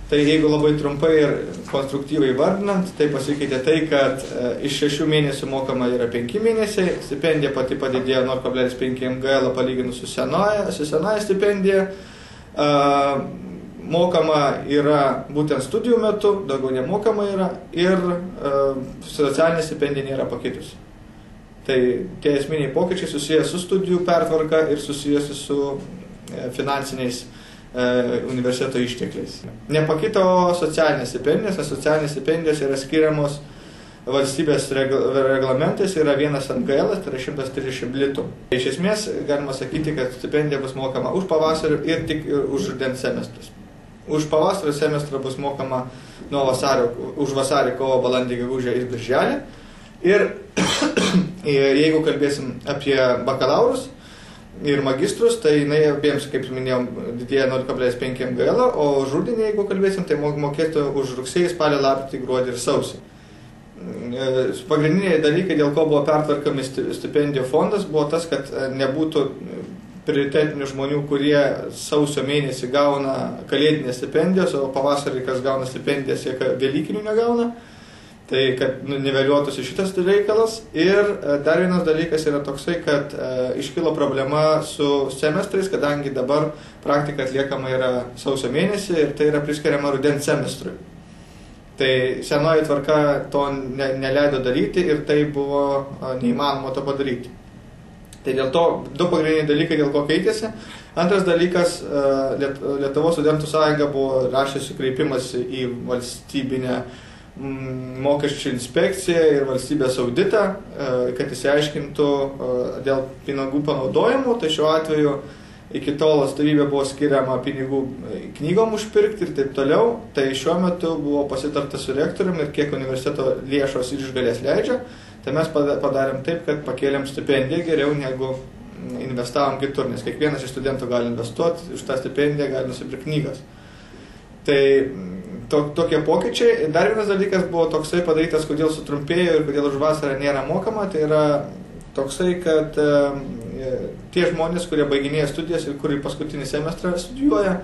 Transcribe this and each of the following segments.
Tai jeigu labai trumpai ir konstruktyviai vardinant, tai pasikeitė tai, kad iš 6 mėnesių mokama yra 5 mėnesiai, stipendija pati padidėjo 0,5 MGL palyginus su senoja stipendija, mokama yra būtent studijų metu, daugiau nemokama yra ir socialinė stipendija nėra pakitusi. Tai tie esminiai pokyčiai susijęs su studijų pertvarka ir susijęs su finansiniais universiteto ištekliais. Nepakito socialinės stipendijos, nes socialinės stipendijos yra skiriamos valstybės reglamentais, yra 1 MGL, tai yra 130 litų. Iš esmės, galima sakyti, kad stipendija bus mokama už pavasario ir tik už rudens semestrus. Už pavasario semestrą bus mokama nuo už vasarį, kovo, balandį, gegužę ir birželį. Ir jeigu kalbėsim apie bakalaurus ir magistrus, tai jinai abiems, kaip minėjom, didėja 0,5 MGL, o už rudenį, jeigu kalbėsim, tai mokėtų už rugsėjį, spalį, lapkritį, gruodį ir sausį. Pagrindiniai dalykai, dėl ko buvo pertvarkami stipendijų fondas, buvo tas, kad nebūtų prioritetinių žmonių, kurie sausio mėnesį gauna kalėdinės stipendijos, o pavasarį, kas gauna stipendijas, jie velykinių negauna. Tai, kad niveliuotųsi šitas reikalas. Ir dar vienas dalykas yra toksai, kad iškilo problema su semestrais, kadangi dabar praktika atliekama yra sausio mėnesį ir tai yra priskiriama rudens semestrui. Tai senoji tvarka to neleido daryti ir tai buvo neįmanoma to padaryti. Tai dėl to du pagrindiniai dalykai, dėl ko keitėsi. Antras dalykas, Lietuvos studentų sąjunga buvo rašęs kreipimas į valstybinę mokesčių inspekciją ir valstybės auditą, kad įsiaiškintų dėl pinigų panaudojimų. Tai šiuo atveju iki tol atstovybė buvo skiriama pinigų knygom užpirkti ir taip toliau. Tai šiuo metu buvo pasitarta su rektorium ir kiek universiteto lėšos ir išgalės leidžia. Tai mes padarėm taip, kad pakėlėm stipendiją geriau negu investavom kitur, nes kiekvienas iš studentų gali investuoti, už tą stipendiją gali nusipirkti knygas. Tai tokie pokyčiai. Dar vienas dalykas buvo toksai padarytas, kodėl sutrumpėjo ir kodėl už vasarą nėra mokama. Tai yra toksai, kad tie žmonės, kurie baiginėja studijas ir kurie paskutinį semestrą studijuoja,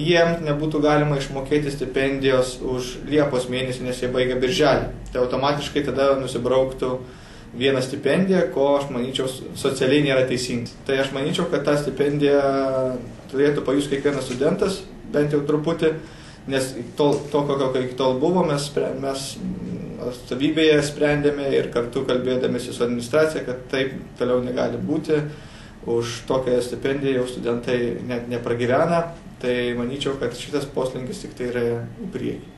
jiems nebūtų galima išmokėti stipendijos už Liepos mėnesį, nes jie baigia birželį. Tai automatiškai tada nusibrauktų vieną stipendiją, ko aš manyčiau socialiai nėra teisingas. Tai aš manyčiau, kad tą stipendiją turėtų pajust kiekvienas studentas, bent jau truputį, nes kokio iki tol buvo, mes atstovybėje sprendėme ir kartu kalbėdamėsi su administracija, kad taip toliau negali būti. Už tokią stipendiją jau studentai net nepragyvena. Tai manyčiau, kad šitas poslinkis tik tai yra į priekį.